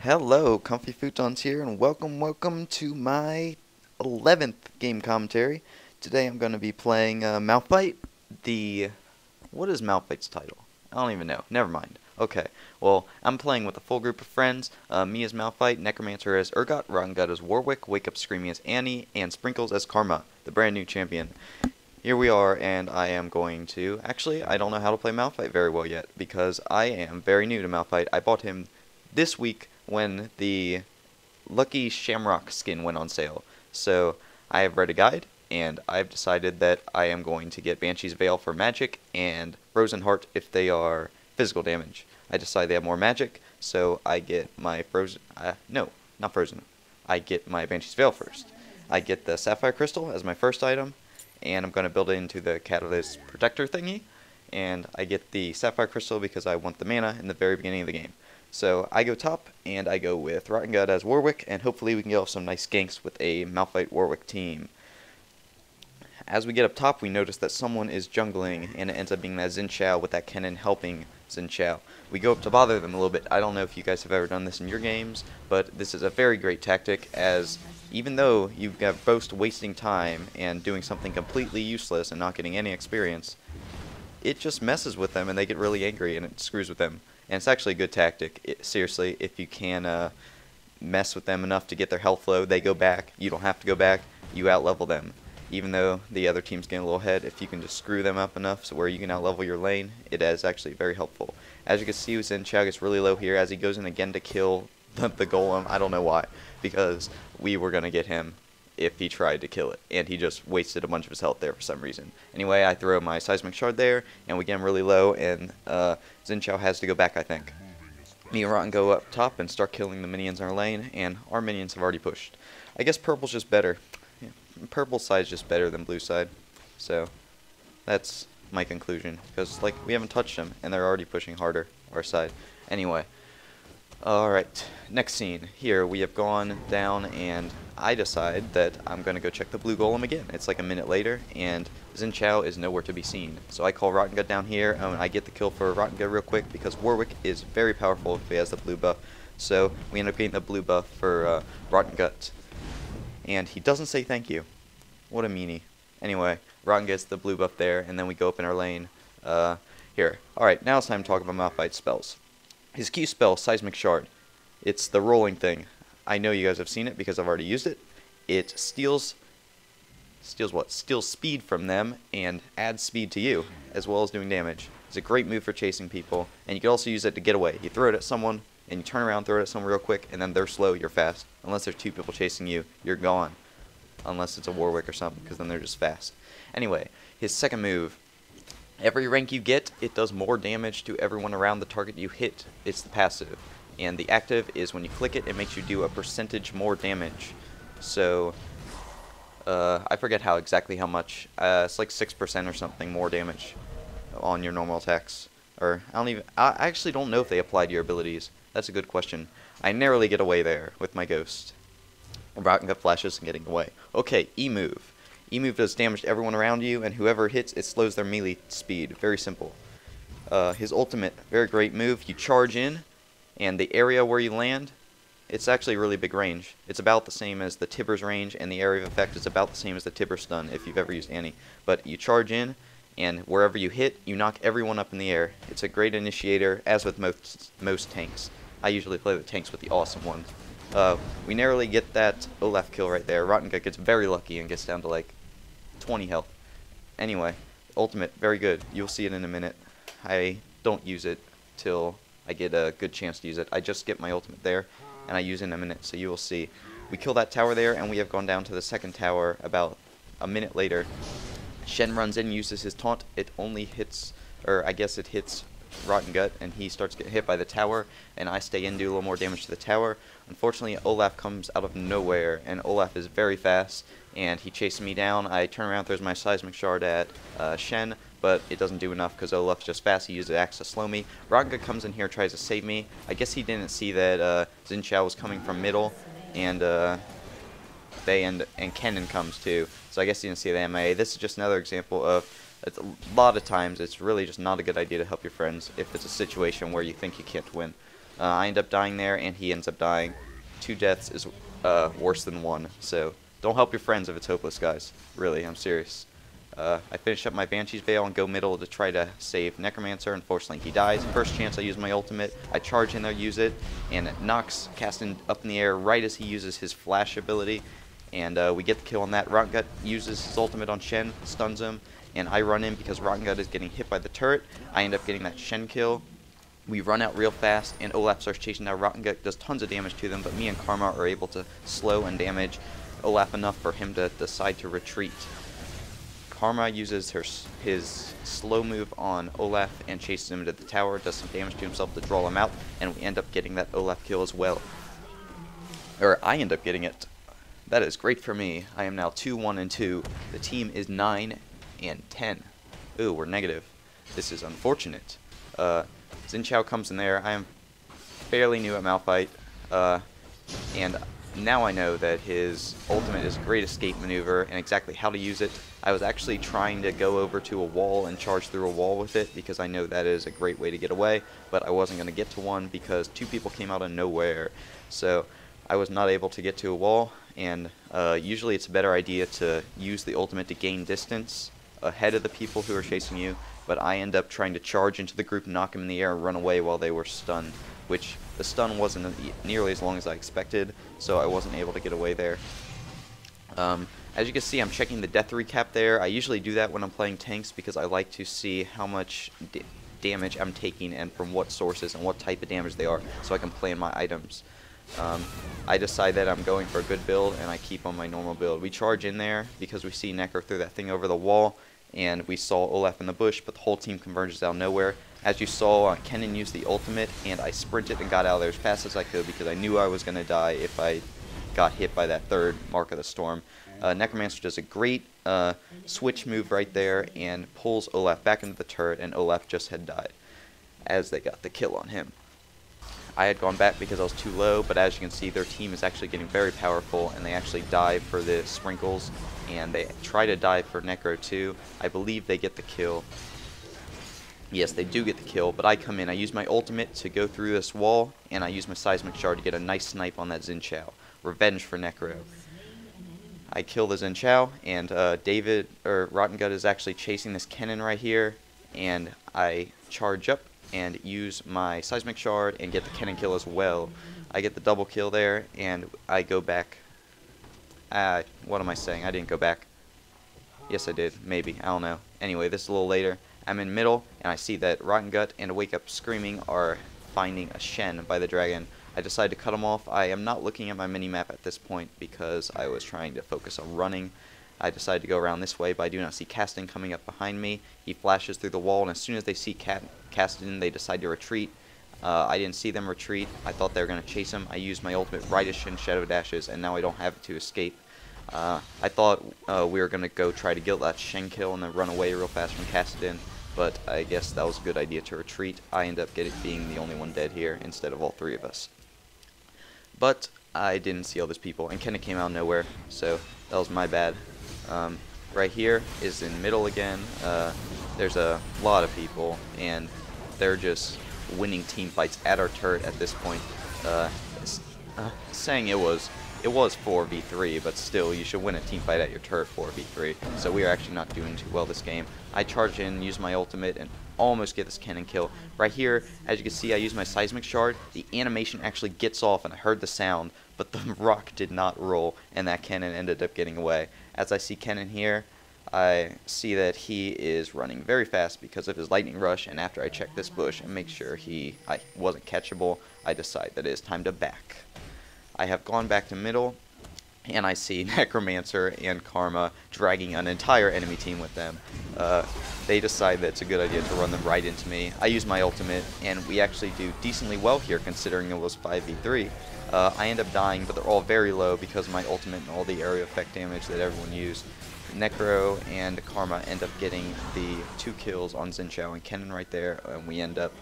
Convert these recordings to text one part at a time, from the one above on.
Hello, Comfy Futons here, and welcome to my 11th game commentary. Today I'm going to be playing Malphite. What is Malphite's title? I don't even know. Never mind. Okay, well, I'm playing with a full group of friends. Me as Malphite, Necromancer as Urgot, Rotten Gut as Warwick, Wake Up Screaming as Annie, and Sprinkles as Karma, the brand new champion. Here we are, and I am going to... Actually, I don't know how to play Malphite very well yet, because I am very new to Malphite. I bought him this week when the Lucky Shamrock skin went on sale. So I have read a guide, and I've decided that I am going to get Banshee's Veil for magic and Frozen Heart if they are physical damage. I decide they have more magic, so I get my Frozen... no, not Frozen. I get my Banshee's Veil first. I get the Sapphire Crystal as my first item, and I'm going to build it into the Catalyst Protector thingy. And I get the Sapphire Crystal because I want the mana in the very beginning of the game. So I go top, and I go with Rotten Gut as Warwick, and hopefully we can get off some nice ganks with a Malphite Warwick team. As we get up top, we notice that someone is jungling, and it ends up being that Xin Zhao with that Kennen helping Xin Zhao. We go up to bother them a little bit. I don't know if you guys have ever done this in your games, but this is a very great tactic, as even though you've got both wasting time and doing something completely useless and not getting any experience, it just messes with them, and they get really angry, and it screws with them. And it's actually a good tactic. Seriously, if you can mess with them enough to get their health low, they go back. You don't have to go back. You outlevel them. Even though the other team's getting a little ahead, if you can just screw them up enough so where you can outlevel your lane, it is actually very helpful. As you can see, Xin Zhao gets really low here as he goes in again to kill the golem. I don't know why, because we were going to get him if he tried to kill it, and he just wasted a bunch of his health there for some reason. Anyway, I throw my Seismic Shard there, and we get him really low, and Xin Zhao has to go back, I think. Me and Rotten go up top and start killing the minions in our lane, and our minions have already pushed. I guess purple's just better. Yeah, purple side's just better than blue side, so that's my conclusion, because like we haven't touched them, and they're already pushing harder our side. Anyway. Alright, next scene. Here we have gone down, and I decide that I'm going to go check the blue golem again. It's like a minute later, and Xin Zhao is nowhere to be seen. So I call Rotten Gut down here, and I get the kill for Rotten Gut real quick, because Warwick is very powerful if he has the blue buff. So we end up getting the blue buff for Rotten Gut. And he doesn't say thank you. What a meanie. Anyway, Rotten gets the blue buff there, and then we go up in our lane. Here. Alright, now it's time to talk about Malphite's spells. His Q spell, Seismic Shard. It's the rolling thing. I know you guys have seen it because I've already used it. It steals what? Steals speed from them and adds speed to you, as well as doing damage. It's a great move for chasing people, and you can also use it to get away. You throw it at someone, and you turn around, throw it at someone real quick, and then they're slow, you're fast. Unless there's two people chasing you, you're gone. Unless it's a Warwick or something, because then they're just fast. Anyway, his second move. Every rank you get, it does more damage to everyone around the target you hit. It's the passive. And the active is when you click it, it makes you do a percentage more damage. So, I forget exactly how much. It's like 6% or something more damage on your normal attacks. Or, I actually don't know if they apply to your abilities. That's a good question. I narrowly get away there with my ghost. Rotten Gut flashes and getting away. Okay, E-move. E-move does damage to everyone around you, and whoever hits, it slows their melee speed. Very simple. His ultimate, very great move. You charge in, and the area where you land, it's actually a really big range. It's about the same as the Tibbers range, and the area of effect is about the same as the Tibber stun, if you've ever used Annie. But you charge in, and wherever you hit, you knock everyone up in the air. It's a great initiator, as with most tanks. I usually play the tanks with the awesome ones. We narrowly get that Olaf kill right there. Rotten Gut gets very lucky and gets down to like 20 health. Anyway, ultimate, very good. You'll see it in a minute. I don't use it till I get a good chance to use it. I just get my ultimate there, and I use it in a minute, so you will see. We kill that tower there, and we have gone down to the second tower about a minute later. Shen runs in, uses his taunt. It only hits, or I guess it hits Rotten Gut, and he starts getting hit by the tower, and I stay in, do a little more damage to the tower. Unfortunately, Olaf comes out of nowhere, and Olaf is very fast, and he chases me down. I turn around, throws my Seismic Shard at Shen, but it doesn't do enough because Olaf's just fast. He uses the axe to slow me. Rotten Gut comes in here, tries to save me. I guess he didn't see that Xin Zhao was coming from middle, and Kennen comes too. So I guess he didn't see the MIA. This is just another example of a lot of times it's really just not a good idea to help your friends if it's a situation where you think you can't win. I end up dying there, and he ends up dying. 2 deaths is worse than 1, so don't help your friends if it's hopeless, guys. Really, I'm serious. I finish up my Banshee's Veil and go middle to try to save Necromancer. Unfortunately, he dies. First chance I use my ultimate. I charge in there, use it, and it knocks Caston up in the air right as he uses his flash ability. And we get the kill on that. Rotten Gut uses his ultimate on Shen, stuns him, and I run in because Rotten Gut is getting hit by the turret. I end up getting that Shen kill. We run out real fast, and Olaf starts chasing down Rotten Gut, does tons of damage to them, but me and Karma are able to slow and damage Olaf enough for him to decide to retreat. Karma uses his slow move on Olaf and chases him into the tower, does some damage to himself to draw him out, and we end up getting that Olaf kill as well. Or I end up getting it. That is great for me. I am now 2-1-2. The team is 9-10. Ooh, we're negative. This is unfortunate. Xin Chao comes in there. I am fairly new at Malphite, and now I know that his ultimate is a great escape maneuver and exactly how to use it. I was actually trying to go over to a wall and charge through a wall with it because I know that is a great way to get away, but I wasn't going to get to one because 2 people came out of nowhere. So I was not able to get to a wall, and usually it's a better idea to use the ultimate to gain distance ahead of the people who are chasing you, but I end up trying to charge into the group, knock them in the air, and run away while they were stunned, which the stun wasn't nearly as long as I expected, so I wasn't able to get away there. As you can see, I'm checking the death recap there. I usually do that when I'm playing tanks because I like to see how much damage I'm taking and from what sources and what type of damage they are, so I can plan my items. I decide that I'm going for a good build, and I keep on my normal build. We charge in there because we see Necro throw that thing over the wall, and we saw Olaf in the bush, but the whole team converges out of nowhere. As you saw, Kennen used the ultimate, and I sprinted and got out of there as fast as I could because I knew I was going to die if I got hit by that 3rd Mark of the Storm. Necromancer does a great switch move right there and pulls Olaf back into the turret, and Olaf just had died as they got the kill on him. I had gone back because I was too low, but as you can see, their team is actually getting very powerful, and they actually dive for the sprinkles, and they try to dive for Necro too. I believe they get the kill. Yes, they do get the kill, but I come in. I use my ultimate to go through this wall, and I use my seismic shard to get a nice snipe on that Xin Chao. Revenge for Necro. I kill the Xin Chao, and Rotten Gut is actually chasing this Kennen right here, and I charge up and use my seismic shard and get the Kennen kill as well. I get the double kill there, and I go back. What am I saying? I didn't go back. Yes, I did. Maybe. I don't know. Anyway, this is a little later. I'm in middle, and I see that Rotten Gut and Wake Up Screaming are finding a Shen by the dragon. I decide to cut them off. I am not looking at my mini-map at this point because I was trying to focus on running. I decide to go around this way, but I do not see Caston coming up behind me. He flashes through the wall, and as soon as they see Caston, they decide to retreat. I didn't see them retreat. I thought they were going to chase him. I used my ultimate right as Shen Shadow Dashes, and now I don't have it to escape. I thought we were going to go try to get that Shen kill and then run away real fast from Caston, but I guess that was a good idea to retreat. I end up being the only one dead here instead of all 3 of us. But I didn't see all those people, and Kennen came out of nowhere, so that was my bad. Right here is in middle again. There's a lot of people, and they're just winning team fights at our turret at this point. Saying it was 4v3, but still, you should win a team fight at your turret 4v3. So we are actually not doing too well this game. I charge in, use my ultimate, and almost get this Kennen kill. Right here, as you can see, I use my seismic shard. The animation actually gets off, and I heard the sound, but the rock did not roll, and that Kennen ended up getting away. As I see Kennen here, I see that he is running very fast because of his lightning rush, and after I check this bush and make sure I wasn't catchable, I decide that it is time to back. I have gone back to middle, and I see Necromancer and Karma dragging an entire enemy team with them. They decide that it's a good idea to run them right into me. I use my ultimate, and we actually do decently well here considering it was 5v3. I end up dying, but they're all very low because of my ultimate and all the area effect damage that everyone used. Necro and Karma end up getting the 2 kills on Xin Chao and Kennen right there, and we end up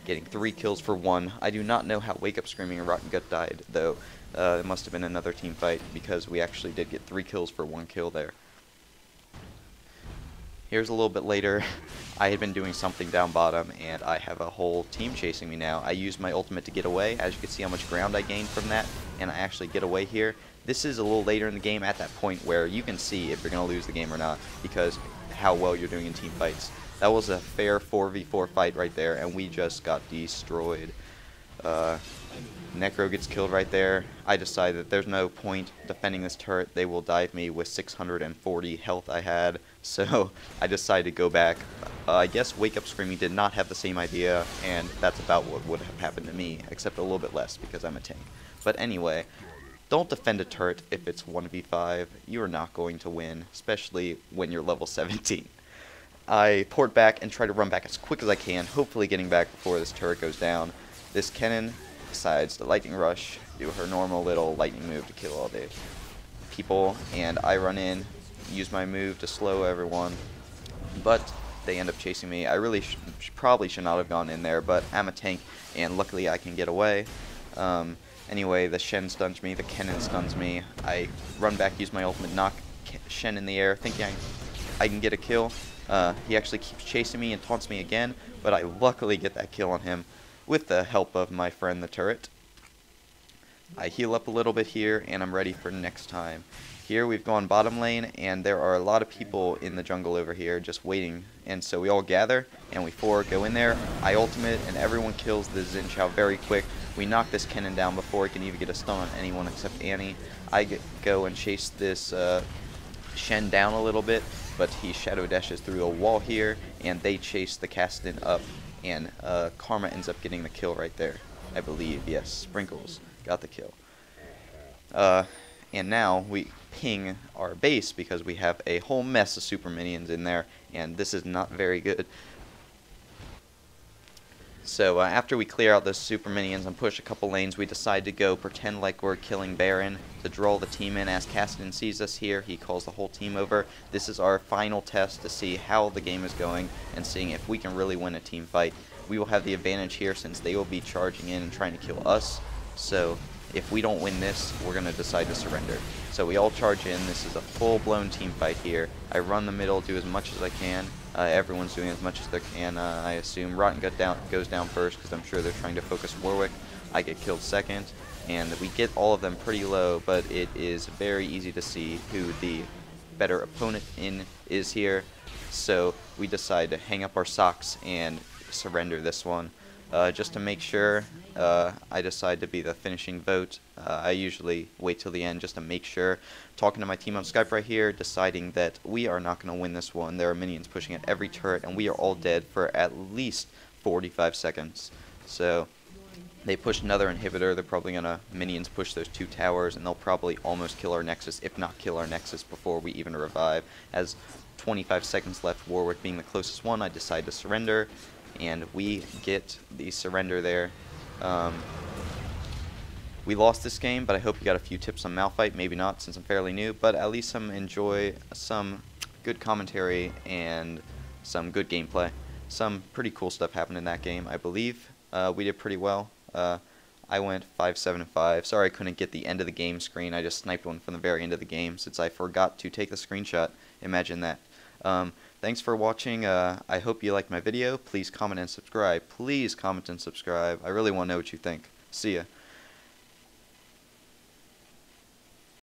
getting 3 kills for 1. I do not know how Wake Up Screaming and Rotten Gut died, though. It must have been another team fight because we actually did get 3 kills for 1 kill there. Here's a little bit later. I had been doing something down bottom, and I have a whole team chasing me now. I used my ultimate to get away. As you can see how much ground I gained from that, and I actually get away here. This is a little later in the game, at that point where you can see if you're going to lose the game or not, because how well you're doing in team fights. That was a fair 4v4 fight right there, and we just got destroyed. Necro gets killed right there. I decided that there's no point defending this turret. They will dive me with 640 health I had. So I decided to go back. I guess Wake Up Screaming did not have the same idea, and that's about what would have happened to me, except a little bit less because I'm a tank. But anyway, don't defend a turret if it's 1v5. You are not going to win, especially when you're level 17. I port back and try to run back as quick as I can, hopefully getting back before this turret goes down. This cannon decides to lightning rush, do her normal little lightning move to kill all the people, and I run in, use my move to slow everyone, but they end up chasing me. I really probably should not have gone in there, but I'm a tank, and luckily I can get away. Anyway, the Shen stuns me, the cannon stuns me. I run back, use my ultimate, knock Shen in the air, thinking I can get a kill. He actually keeps chasing me and taunts me again, but I luckily get that kill on him with the help of my friend the turret. I heal up a little bit here, and I'm ready for next time. Here we've gone bottom lane, and there are a lot of people in the jungle over here just waiting. And so we all gather, and we go in there. I ultimate, and everyone kills the Xin Zhao very quick. We knock this cannon down before it can even get a stun on anyone except Annie. I go and chase this Shen down a little bit, but he shadow dashes through a wall here, and they chase the Caston up, and Karma ends up getting the kill right there, I believe. Yes, Sprinkles got the kill. And now we ping our base because we have a whole mess of super minions in there, and this is not very good. So after we clear out those super minions and push a couple lanes, we decide to go pretend like we're killing Baron to draw the team in. As Caston sees us here, he calls the whole team over. This is our final test to see how the game is going and seeing if we can really win a team fight. We will have the advantage here since they will be charging in and trying to kill us. So if we don't win this, we're going to decide to surrender. So we all charge in. This is a full-blown team fight here. I run the middle, do as much as I can. Everyone's doing as much as they can. I assume Rotten goes down first because I'm sure they're trying to focus Warwick. I get killed second, and we get all of them pretty low, but it is very easy to see who the better opponent is here. So we decide to hang up our socks and surrender this one. Just to make sure, I decide to be the finishing vote. I usually wait till the end just to make sure. Talking to my team on Skype right here, deciding that we are not going to win this one. There are minions pushing at every turret, and we are all dead for at least 45 seconds. So they push another inhibitor. They're probably going to minions push those 2 towers, and they'll probably almost kill our Nexus, if not kill our Nexus before we even revive. As 25 seconds left, Warwick being the closest one, I decide to surrender. And we get the surrender there. We lost this game, but I hope you got a few tips on Malphite. Maybe not, since I'm fairly new, but at least enjoy some good commentary and some good gameplay. Some pretty cool stuff happened in that game, I believe. We did pretty well. I went 5-7-5. Sorry I couldn't get the end of the game screen. I just sniped one from the very end of the game since I forgot to take the screenshot. Imagine that. Thanks for watching. I hope you liked my video. Please comment and subscribe. Please comment and subscribe. I really want to know what you think. See ya.